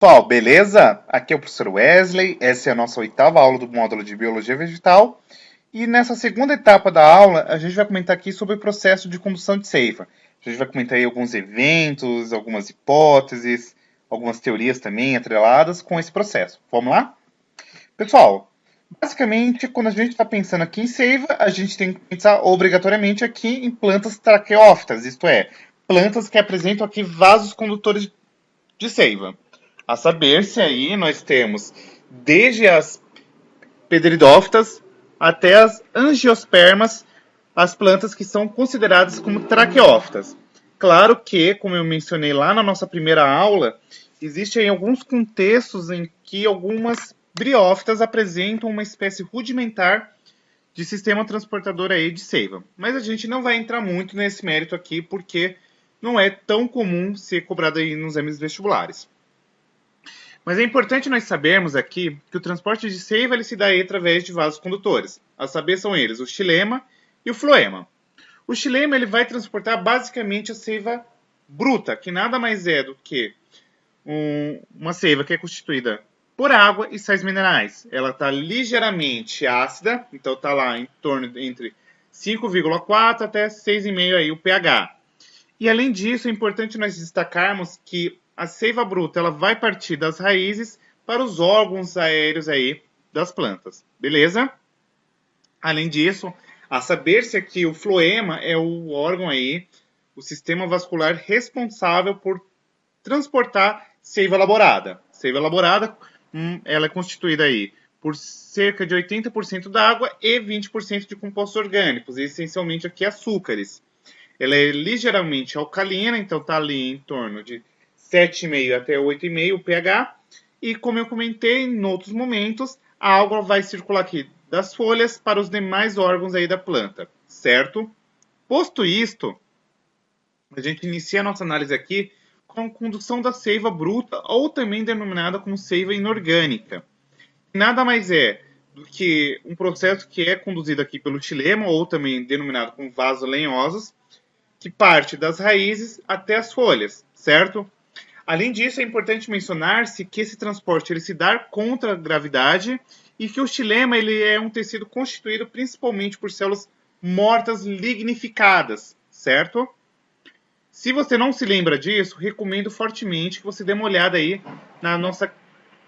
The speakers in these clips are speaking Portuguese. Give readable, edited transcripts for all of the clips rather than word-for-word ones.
Pessoal, beleza? Aqui é o professor Wesley, essa é a nossa oitava aula do módulo de Biologia Vegetal. E nessa segunda etapa da aula, a gente vai comentar aqui sobre o processo de condução de seiva. A gente vai comentar aí alguns eventos, algumas hipóteses, algumas teorias também atreladas com esse processo. Vamos lá? Pessoal, basicamente, quando a gente está pensando aqui em seiva, a gente tem que pensar obrigatoriamente aqui em plantas traqueófitas, isto é, plantas que apresentam aqui vasos condutores de seiva. A saber se aí nós temos desde as pedridófitas até as angiospermas, as plantas que são consideradas como traqueófitas. Claro que, como eu mencionei lá na nossa primeira aula, existem alguns contextos em que algumas briófitas apresentam uma espécie rudimentar de sistema transportador aí de seiva. Mas a gente não vai entrar muito nesse mérito aqui, porque não é tão comum ser cobrado aí nos exames vestibulares. Mas é importante nós sabermos aqui que o transporte de seiva ele se dá aí através de vasos condutores. A saber são eles o xilema e o floema. O xilema ele vai transportar basicamente a seiva bruta, que nada mais é do que uma seiva que é constituída por água e sais minerais. Ela está ligeiramente ácida, então está lá em torno entre 5,4 até 6,5 aí o pH. E além disso, é importante nós destacarmos que a seiva bruta ela vai partir das raízes para os órgãos aéreos aí das plantas, beleza? Além disso, a saber-se que o floema é o órgão aí, o sistema vascular responsável por transportar seiva elaborada. Seiva elaborada, ela é constituída aí por cerca de 80% d'água e 20% de compostos orgânicos, e essencialmente aqui açúcares. Ela é ligeiramente alcalina, então está ali em torno de 7,5 até 8,5 o pH. E como eu comentei em outros momentos, a água vai circular aqui das folhas para os demais órgãos aí da planta, certo? Posto isto, a gente inicia a nossa análise aqui com a condução da seiva bruta, ou também denominada como seiva inorgânica. Nada mais é do que um processo que é conduzido aqui pelo xilema, ou também denominado como vasos lenhosos, que parte das raízes até as folhas, certo? Além disso, é importante mencionar-se que esse transporte ele se dá contra a gravidade e que o xilema ele é um tecido constituído principalmente por células mortas lignificadas, certo? Se você não se lembra disso, recomendo fortemente que você dê uma olhada aí na nossa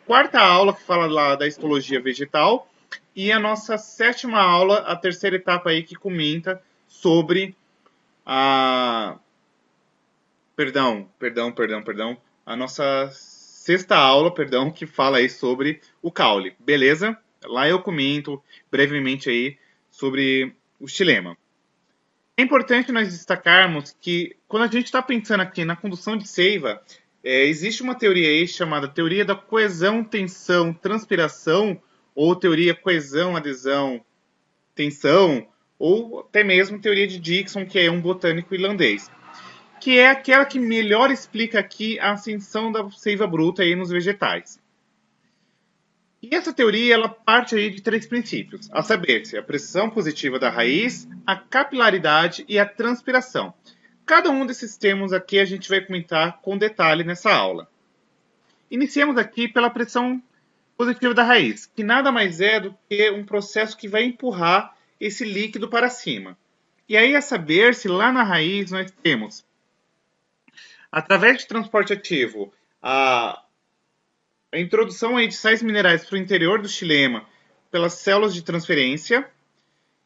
quarta aula, que fala lá da histologia vegetal, e a nossa sétima aula, a terceira etapa aí, que comenta sobre a... Perdão. A nossa sexta aula, que fala aí sobre o caule, beleza? Lá eu comento brevemente aí sobre o xilema. É importante nós destacarmos que quando a gente está pensando aqui na condução de seiva, existe uma teoria aí chamada teoria da coesão, tensão, transpiração, ou teoria coesão, adesão, tensão, ou até mesmo teoria de Dickson, que é um botânico irlandês, que é aquela que melhor explica aqui a ascensão da seiva bruta aí nos vegetais. E essa teoria ela parte aí de três princípios, a saber-se a pressão positiva da raiz, a capilaridade e a transpiração. Cada um desses termos aqui a gente vai comentar com detalhe nessa aula. Iniciemos aqui pela pressão positiva da raiz, que nada mais é do que um processo que vai empurrar esse líquido para cima. E aí, a saber se lá na raiz nós temos, através de transporte ativo, a introdução aí de sais minerais para o interior do xilema pelas células de transferência.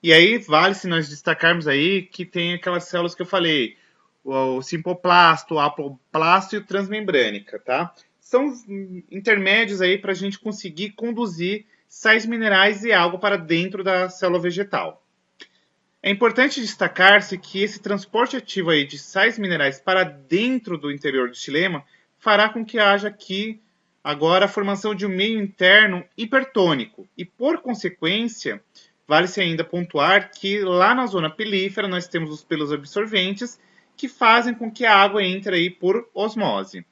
E aí vale-se nós destacarmos aí que tem aquelas células que eu falei, o simpoplasto, o apoplasto e o transmembrânica, tá? São intermédios aí para a gente conseguir conduzir sais minerais e água para dentro da célula vegetal. É importante destacar-se que esse transporte ativo aí de sais minerais para dentro do interior do xilema fará com que haja aqui agora a formação de um meio interno hipertônico e, por consequência, vale-se ainda pontuar que lá na zona pilífera nós temos os pelos absorventes que fazem com que a água entre aí por osmose.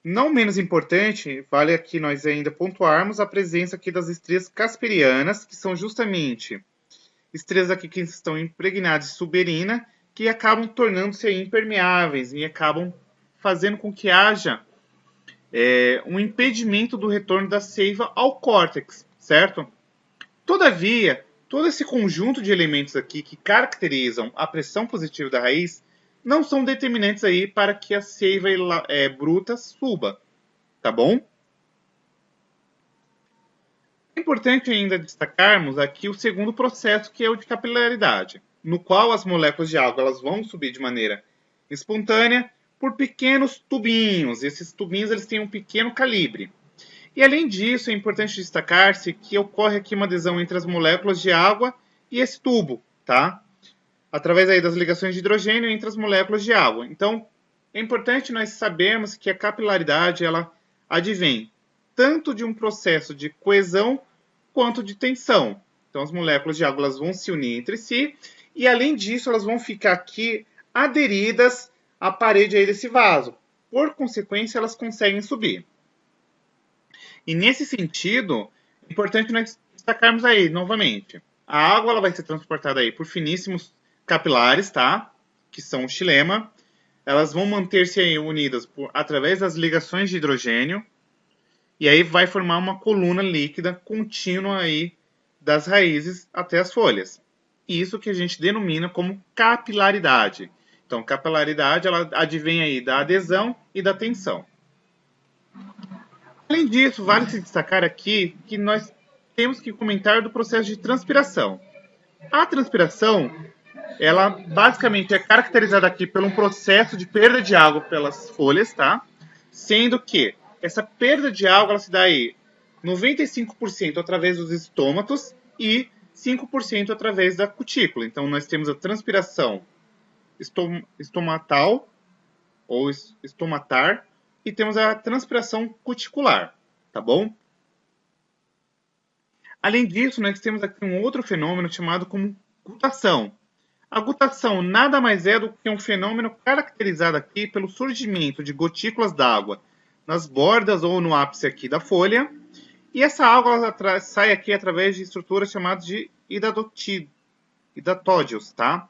Não menos importante, vale aqui nós ainda pontuarmos a presença aqui das estrias casperianas, que são justamente estrias aqui que estão impregnadas de suberina, que acabam tornando-se impermeáveis e acabam fazendo com que haja um impedimento do retorno da seiva ao córtex, certo? Todavia, todo esse conjunto de elementos aqui que caracterizam a pressão positiva da raiz não são determinantes aí para que a seiva bruta suba, tá bom? É importante ainda destacarmos aqui o segundo processo, que é o de capilaridade, no qual as moléculas de água elas vão subir de maneira espontânea por pequenos tubinhos. Esses tubinhos eles têm um pequeno calibre. E além disso, é importante destacar-se que ocorre aqui uma adesão entre as moléculas de água e esse tubo, tá? Através aí das ligações de hidrogênio entre as moléculas de água. Então, é importante nós sabermos que a capilaridade ela advém tanto de um processo de coesão quanto de tensão. Então, as moléculas de água elas vão se unir entre si e, além disso, elas vão ficar aqui aderidas à parede aí desse vaso. Por consequência, elas conseguem subir. E nesse sentido, é importante nós destacarmos aí, novamente, a água ela vai ser transportada aí por finíssimos capilares, tá? Que são o xilema. Elas vão manter-se aí unidas através das ligações de hidrogênio. E aí vai formar uma coluna líquida contínua aí das raízes até as folhas. Isso que a gente denomina como capilaridade. Então, capilaridade ela advém aí da adesão e da tensão. Além disso, vale se destacar aqui que nós temos que comentar do processo de transpiração. A transpiração, ela basicamente é caracterizada aqui por um processo de perda de água pelas folhas, tá? Sendo que essa perda de água ela se dá aí 95% através dos estômatos e 5% através da cutícula. Então, nós temos a transpiração estomatal ou estomatar e temos a transpiração cuticular, tá bom? Além disso, nós temos aqui um outro fenômeno chamado como gutação. A gutação nada mais é do que um fenômeno caracterizado aqui pelo surgimento de gotículas d'água nas bordas ou no ápice aqui da folha, e essa água sai aqui através de estruturas chamadas de hidatódios, tá?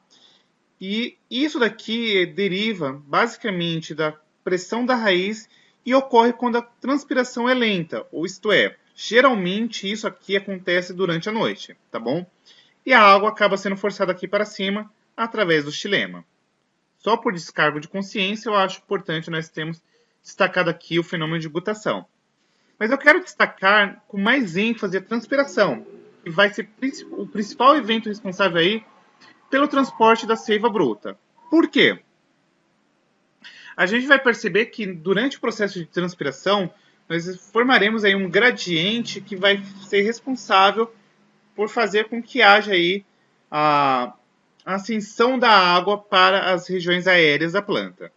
E isso daqui deriva basicamente da pressão da raiz e ocorre quando a transpiração é lenta, ou isto é, geralmente isso aqui acontece durante a noite, tá bom? E a água acaba sendo forçada aqui para cima através do xilema. Só por descargo de consciência, eu acho importante nós termos destacado aqui o fenômeno de gutação. Mas eu quero destacar com mais ênfase a transpiração, que vai ser o principal evento responsável aí pelo transporte da seiva bruta. Por quê? A gente vai perceber que durante o processo de transpiração, nós formaremos aí um gradiente que vai ser responsável por fazer com que haja aí a ascensão da água para as regiões aéreas da planta,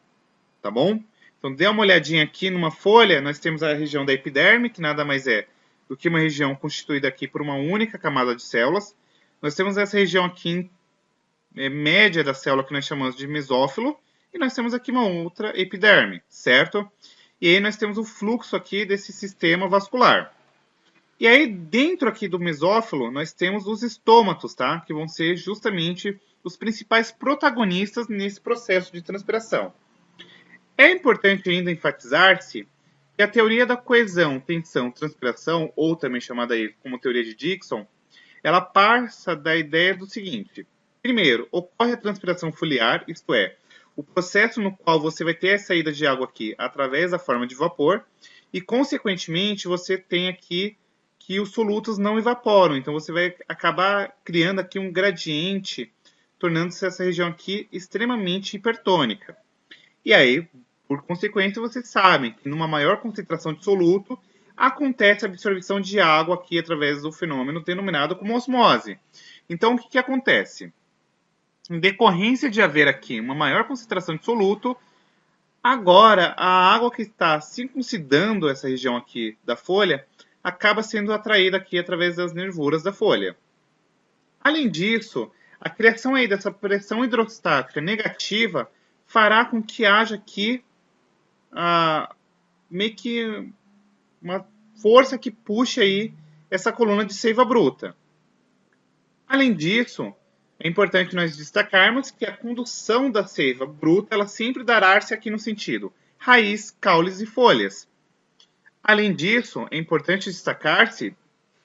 tá bom? Então, dê uma olhadinha aqui numa folha, nós temos a região da epiderme, que nada mais é do que uma região constituída aqui por uma única camada de células. Nós temos essa região aqui média da célula que nós chamamos de mesófilo, e nós temos aqui uma outra epiderme, certo? E aí nós temos o fluxo aqui desse sistema vascular. E aí dentro aqui do mesófilo nós temos os estômatos, tá? Que vão ser justamente os principais protagonistas nesse processo de transpiração. É importante ainda enfatizar-se que a teoria da coesão, tensão, transpiração, ou também chamada aí como teoria de Dickson, ela passa da ideia do seguinte: primeiro, ocorre a transpiração foliar, isto é, o processo no qual você vai ter a saída de água aqui através da forma de vapor, e consequentemente você tem aqui que os solutos não evaporam, então você vai acabar criando aqui um gradiente, tornando-se essa região aqui extremamente hipertônica. E aí, por consequência, vocês sabem que numa maior concentração de soluto, acontece a absorção de água aqui através do fenômeno denominado como osmose. Então, o que acontece? Em decorrência de haver aqui uma maior concentração de soluto, agora a água que está circuncidando essa região aqui da folha acaba sendo atraída aqui através das nervuras da folha. Além disso, a criação aí dessa pressão hidrostática negativa fará com que haja aqui meio que uma força que puxe aí essa coluna de seiva bruta. Além disso, é importante nós destacarmos que a condução da seiva bruta ela sempre dará-se aqui no sentido raiz, caules e folhas. Além disso, é importante destacar-se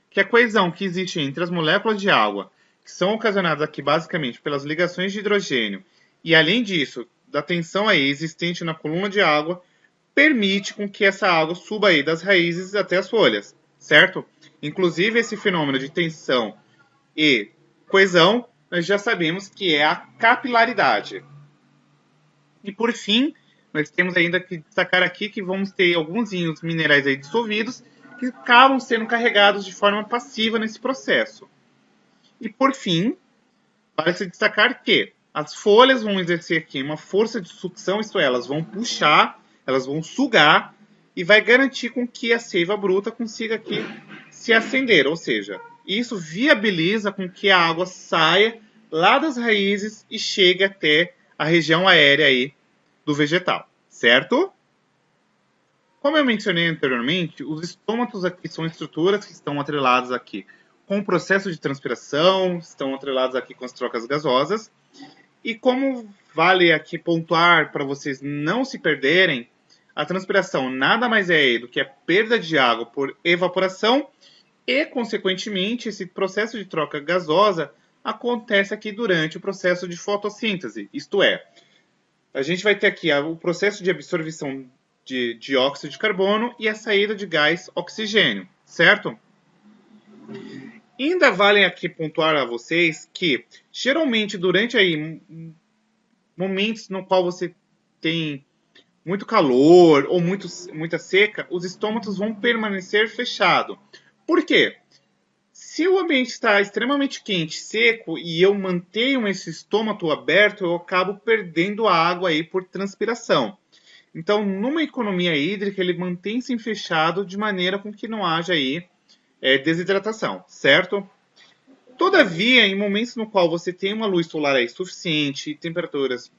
que a coesão que existe entre as moléculas de água, que são ocasionadas aqui basicamente pelas ligações de hidrogênio, e além disso, da tensão aí existente na coluna de água, permite com que essa água suba aí das raízes até as folhas, certo? Inclusive esse fenômeno de tensão e coesão, nós já sabemos que é a capilaridade. E por fim, nós temos ainda que destacar aqui que vamos ter alguns íons minerais aí dissolvidos que acabam sendo carregados de forma passiva nesse processo. E por fim, vale se destacar que as folhas vão exercer aqui uma força de sucção, isto é, elas vão puxar, elas vão sugar e vai garantir com que a seiva bruta consiga aqui se acender, ou seja, isso viabiliza com que a água saia lá das raízes e chegue até a região aérea aí do vegetal, certo? Como eu mencionei anteriormente, os estômatos aqui são estruturas que estão atreladas aqui com o processo de transpiração, estão atreladas aqui com as trocas gasosas. E como vale aqui pontuar para vocês não se perderem, a transpiração nada mais é do que a perda de água por evaporação e, consequentemente, esse processo de troca gasosa acontece aqui durante o processo de fotossíntese, isto é, a gente vai ter aqui o processo de absorção de dióxido de carbono e a saída de gás oxigênio, certo? Ainda vale aqui pontuar a vocês que, geralmente, durante aí momentos no qual você tem muito calor ou muita seca, os estômatos vão permanecer fechados. Por quê? Se o ambiente está extremamente quente, seco, e eu mantenho esse estômato aberto, eu acabo perdendo a água aí por transpiração. Então, numa economia hídrica, ele mantém-se fechado de maneira com que não haja aí desidratação, certo? Todavia, em momentos no qual você tem uma luz solar aí suficiente e temperaturas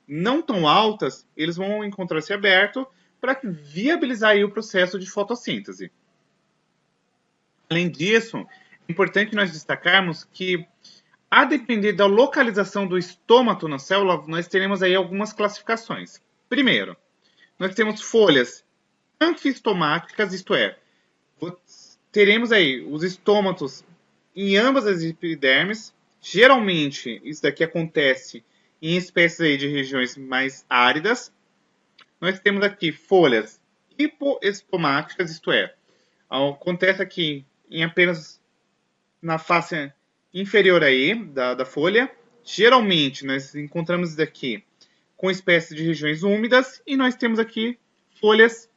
não tão altas, eles vão encontrar-se aberto para viabilizar aí o processo de fotossíntese. Além disso, é importante nós destacarmos que, a depender da localização do estômato na célula, nós teremos aí algumas classificações. Primeiro, nós temos folhas anfiestomáticas, isto é, teremos aí os estômatos em ambas as epidermes. Geralmente, isso daqui acontece em espécies aí de regiões mais áridas. Nós temos aqui folhas hipoestomáticas, isto é, acontece aqui em apenas na face inferior aí da folha. Geralmente, nós encontramos isso daqui com espécies de regiões úmidas e nós temos aqui folhas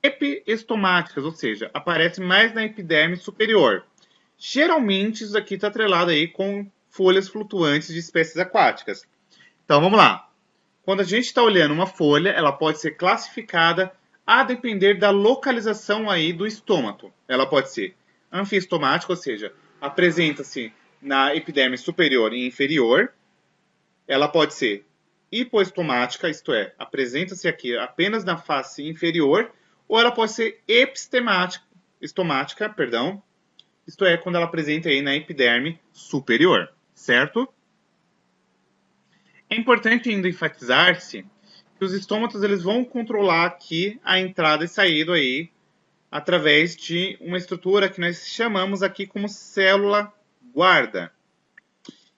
epiestomáticas, ou seja, aparece mais na epiderme superior. Geralmente, isso aqui está atrelado aí com folhas flutuantes de espécies aquáticas. Então, vamos lá. Quando a gente está olhando uma folha, ela pode ser classificada a depender da localização aí do estômato. Ela pode ser anfiestomática, ou seja, apresenta-se na epiderme superior e inferior. Ela pode ser hipoestomática, isto é, apresenta-se aqui apenas na face inferior, ou ela pode ser epistemática, perdão, isto é, quando ela apresenta aí na epiderme superior, certo? É importante ainda enfatizar-se que os estômatos eles vão controlar aqui a entrada e saída aí através de uma estrutura que nós chamamos aqui como célula guarda.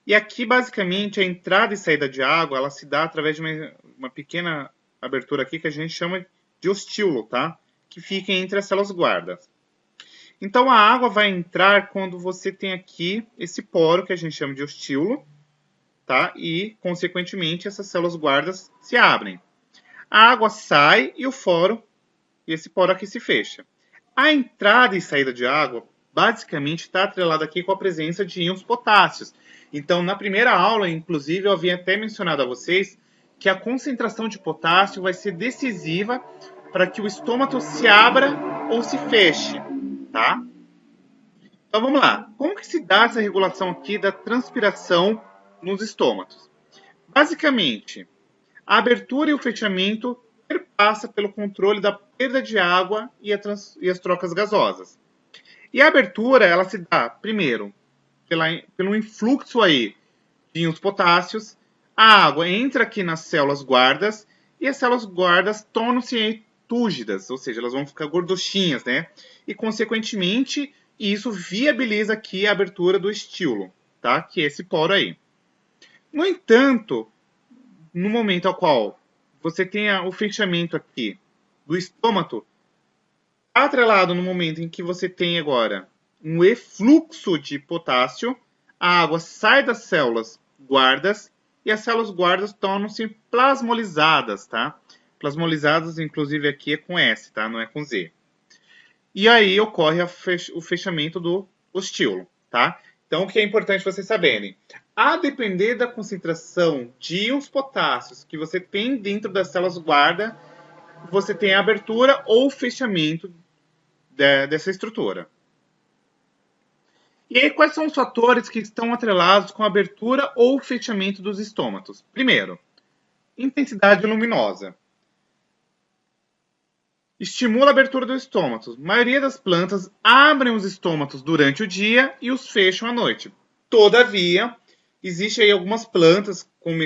E aqui, basicamente, a entrada e saída de água, ela se dá através de uma pequena abertura aqui que a gente chama de ostíolo, tá? Que fica entre as células guardas. Então, a água vai entrar quando você tem aqui esse poro que a gente chama de ostíolo, tá? E, consequentemente, essas células guardas se abrem. A água sai e esse poro aqui se fecha. A entrada e saída de água, basicamente, está atrelada aqui com a presença de íons potássios. Então, na primeira aula, inclusive, eu havia até mencionado a vocês que a concentração de potássio vai ser decisiva para que o estômato se abra ou se feche, tá? Então, vamos lá. Como que se dá essa regulação aqui da transpiração nos estômatos? Basicamente, a abertura e o fechamento perpassa pelo controle da perda de água e as trocas gasosas. E a abertura, ela se dá, primeiro, pelo influxo aí de íons potássios. A água entra aqui nas células guardas e as células guardas tornam-se túrgidas, ou seja, elas vão ficar gordochinhas, né? E, consequentemente, isso viabiliza aqui a abertura do estíolo, tá? Que é esse poro aí. No entanto, no momento ao qual você tem o fechamento aqui do estômago, atrelado no momento em que você tem agora um efluxo de potássio, a água sai das células guardas e as células guardas tornam-se plasmolizadas, tá? Plasmolizadas, inclusive, aqui é com S, tá? Não é com Z. E aí ocorre o fechamento do estíolo, tá? Então, o que é importante vocês saberem? A depender da concentração de íons potássios que você tem dentro das células guarda, você tem a abertura ou fechamento dessa estrutura. E aí, quais são os fatores que estão atrelados com a abertura ou fechamento dos estômatos? Primeiro, intensidade luminosa. Estimula a abertura dos estômatos. A maioria das plantas abrem os estômatos durante o dia e os fecham à noite. Todavia, existem aí algumas plantas com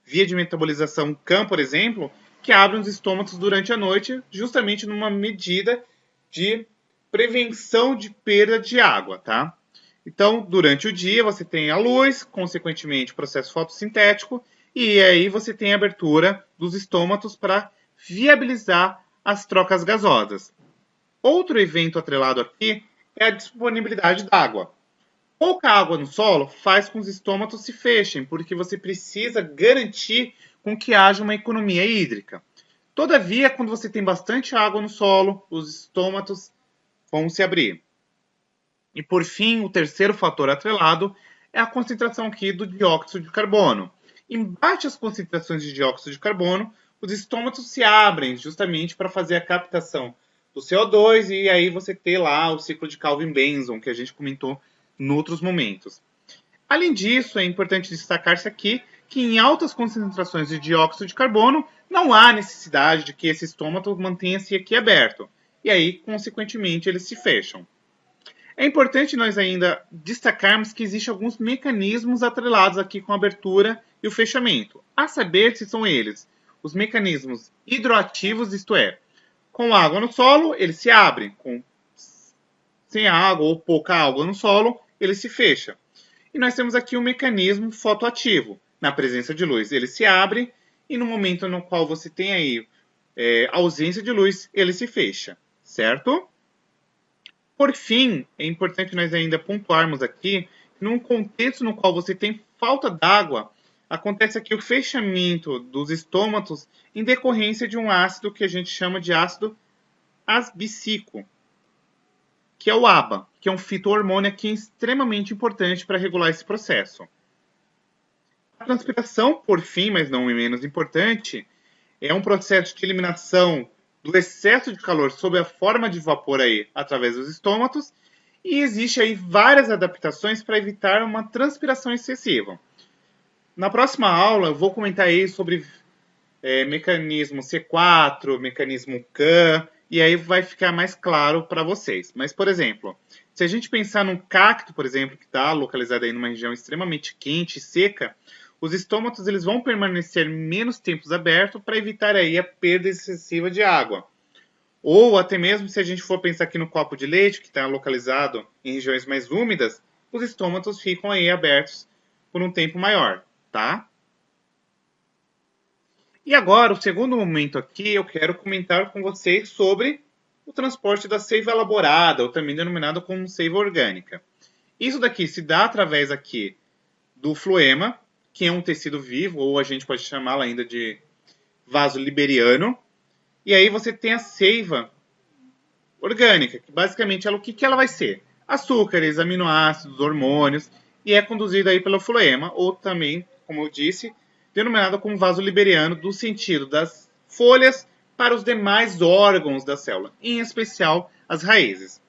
via de metabolização CAM, por exemplo, que abrem os estômatos durante a noite, justamente numa medida de prevenção de perda de água, tá? Então, durante o dia, você tem a luz, consequentemente, o processo fotossintético, e aí você tem a abertura dos estômatos para viabilizar as trocas gasosas. Outro evento atrelado aqui é a disponibilidade d'água. Pouca água no solo faz com que os estômatos se fechem, porque você precisa garantir com que haja uma economia hídrica. Todavia, quando você tem bastante água no solo, os estômatos vão se abrir. E por fim, o terceiro fator atrelado é a concentração aqui do dióxido de carbono. Em baixas concentrações de dióxido de carbono, os estômatos se abrem justamente para fazer a captação do CO2 e aí você ter lá o ciclo de Calvin-Benson, que a gente comentou em outros momentos. Além disso, é importante destacar-se aqui que em altas concentrações de dióxido de carbono não há necessidade de que esse estômago mantenha-se aqui aberto. E aí, consequentemente, eles se fecham. É importante nós ainda destacarmos que existem alguns mecanismos atrelados aqui com a abertura e o fechamento. A saber se são eles os mecanismos hidroativos, isto é, com água no solo, ele se abre, sem água ou pouca água no solo, ele se fecha. E nós temos aqui o mecanismo fotoativo. Na presença de luz, ele se abre e no momento no qual você tem aí ausência de luz, ele se fecha, certo? Por fim, é importante nós ainda pontuarmos aqui, num contexto no qual você tem falta d'água, acontece aqui o fechamento dos estômatos em decorrência de um ácido que a gente chama de ácido asbícico, que é o ABA, que é um fito-hormônio aqui extremamente importante para regular esse processo. A transpiração, por fim, mas não menos importante, é um processo de eliminação do excesso de calor sob a forma de vapor aí, através dos estômatos, e existe aí várias adaptações para evitar uma transpiração excessiva. Na próxima aula eu vou comentar aí sobre mecanismo C4, mecanismo CAM, e aí vai ficar mais claro para vocês. Mas, por exemplo, se a gente pensar num cacto, por exemplo, que está localizado aí numa região extremamente quente e seca, os estômatos eles vão permanecer menos tempos abertos para evitar aí a perda excessiva de água. Ou até mesmo se a gente for pensar aqui no copo de leite, que está localizado em regiões mais úmidas, os estômatos ficam aí abertos por um tempo maior, tá? E agora, o segundo momento aqui, eu quero comentar com vocês sobre o transporte da seiva elaborada, ou também denominada como seiva orgânica. Isso daqui se dá através aqui do floema, que é um tecido vivo, ou a gente pode chamá-lo ainda de vaso liberiano. E aí você tem a seiva orgânica, que basicamente ela, o que ela vai ser? Açúcares, aminoácidos, hormônios, e é conduzida aí pelo floema, ou também, como eu disse, denominada como vaso liberiano, do sentido das folhas para os demais órgãos da célula, em especial as raízes.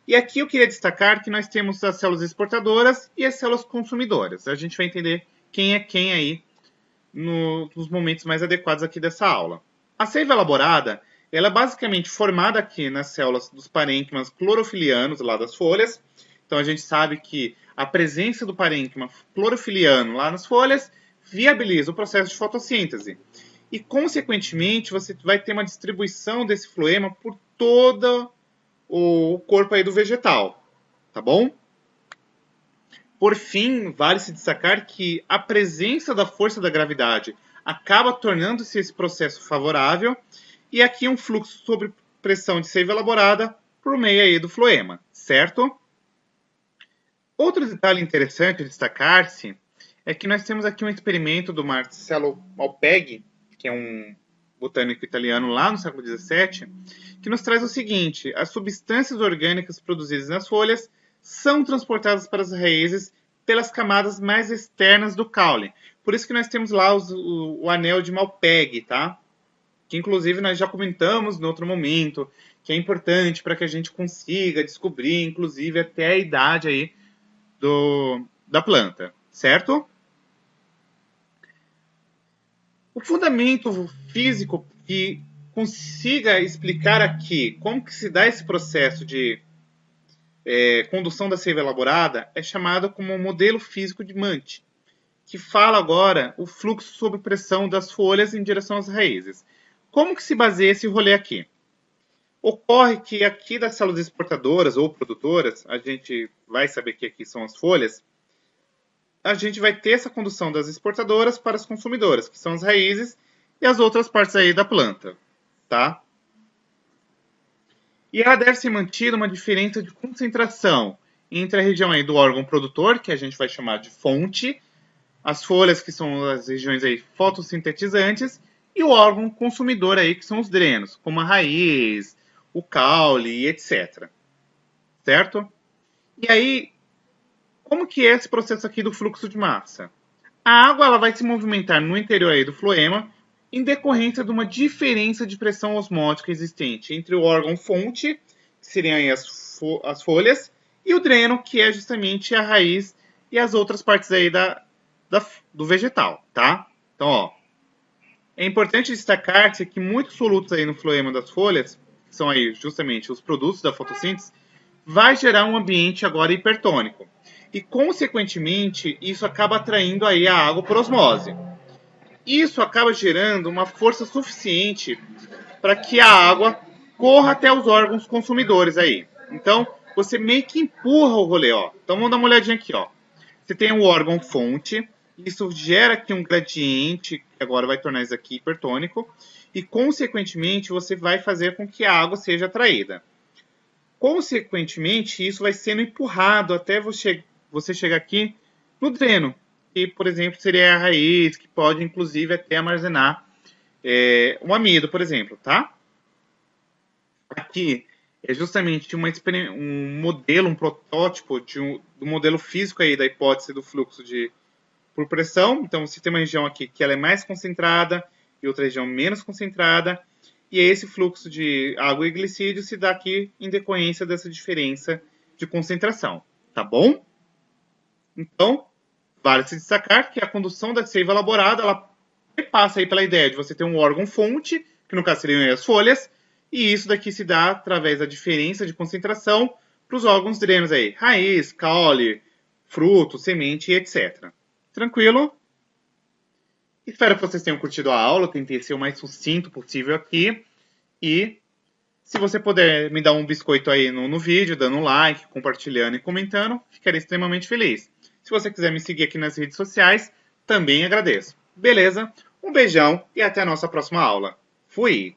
E aqui eu queria destacar que nós temos as células exportadoras e as células consumidoras. A gente vai entender quem é quem aí nos momentos mais adequados aqui dessa aula. A seiva elaborada, ela é basicamente formada aqui nas células dos parênquimas clorofilianos, lá das folhas. Então a gente sabe que a presença do parênquima clorofiliano lá nas folhas viabiliza o processo de fotossíntese. e, consequentemente, você vai ter uma distribuição desse floema por todo o corpo aí do vegetal, tá bom? Por fim, vale se destacar que a presença da força da gravidade acaba tornando-se esse processo favorável, e aqui um fluxo sob pressão de seiva elaborada por meio aí do floema, certo? Outro detalhe interessante a destacar-se é que nós temos aqui um experimento do Marcello Malpeghi, que é um botânico italiano lá no século XVII, que nos traz o seguinte: as substâncias orgânicas produzidas nas folhas são transportadas para as raízes pelas camadas mais externas do caule. Por isso que nós temos lá o anel de Malpeghi, tá? Que inclusive nós já comentamos no outro momento, que é importante para que a gente consiga descobrir, inclusive, até a idade aí da planta, certo? O fundamento físico que consiga explicar aqui como que se dá esse processo de condução da seiva elaborada é chamado como modelo físico de Munt, que fala agora o fluxo sob pressão das folhas em direção às raízes. Como que se baseia esse rolê aqui? Ocorre que aqui das células exportadoras ou produtoras, a gente vai saber que aqui são as folhas, a gente vai ter essa condução das exportadoras para as consumidoras, que são as raízes e as outras partes aí da planta, tá? E ela deve ser mantida uma diferença de concentração entre a região aí do órgão produtor, que a gente vai chamar de fonte, as folhas, que são as regiões aí fotossintetizantes, e o órgão consumidor aí, que são os drenos, como a raiz, o caule, etc. Certo? E aí, como que é esse processo aqui do fluxo de massa? A água ela vai se movimentar no interior aí do floema em decorrência de uma diferença de pressão osmótica existente entre o órgão fonte, que seriam aí as folhas, e o dreno, que é justamente a raiz e as outras partes aí do vegetal, tá? Então, ó, é importante destacar-se que muitos solutos aí no floema das folhas, que são aí justamente os produtos da fotossíntese, vai gerar um ambiente agora hipertônico. E, consequentemente, isso acaba atraindo aí a água por osmose. Isso acaba gerando uma força suficiente para que a água corra até os órgãos consumidores aí. Então, você meio que empurra o rolê, ó. Então, vamos dar uma olhadinha aqui, ó. Você tem o órgão fonte, isso gera aqui um gradiente, que agora vai tornar isso aqui hipertônico, e, consequentemente, você vai fazer com que a água seja atraída. Consequentemente, isso vai sendo empurrado até você chegar aqui no dreno, que, por exemplo, seria a raiz, que pode, inclusive, até armazenar um amido, por exemplo, tá? Aqui é justamente um modelo, um protótipo do modelo físico aí da hipótese do fluxo por pressão. Então, você tem uma região aqui que ela é mais concentrada e outra região menos concentrada. E esse fluxo de água e glicídio se dá aqui em decorrência dessa diferença de concentração, tá bom? Então, vale se destacar que a condução da seiva elaborada, ela passa aí pela ideia de você ter um órgão fonte, que no caso seriam as folhas, e isso daqui se dá através da diferença de concentração para os órgãos drenos aí, raiz, caule, fruto, semente, etc. Tranquilo? Espero que vocês tenham curtido a aula, tentei ser o mais sucinto possível aqui. E se você puder me dar um biscoito aí no vídeo, dando um like, compartilhando e comentando, ficarei extremamente feliz. Se você quiser me seguir aqui nas redes sociais, também agradeço. Beleza? Um beijão e até a nossa próxima aula. Fui!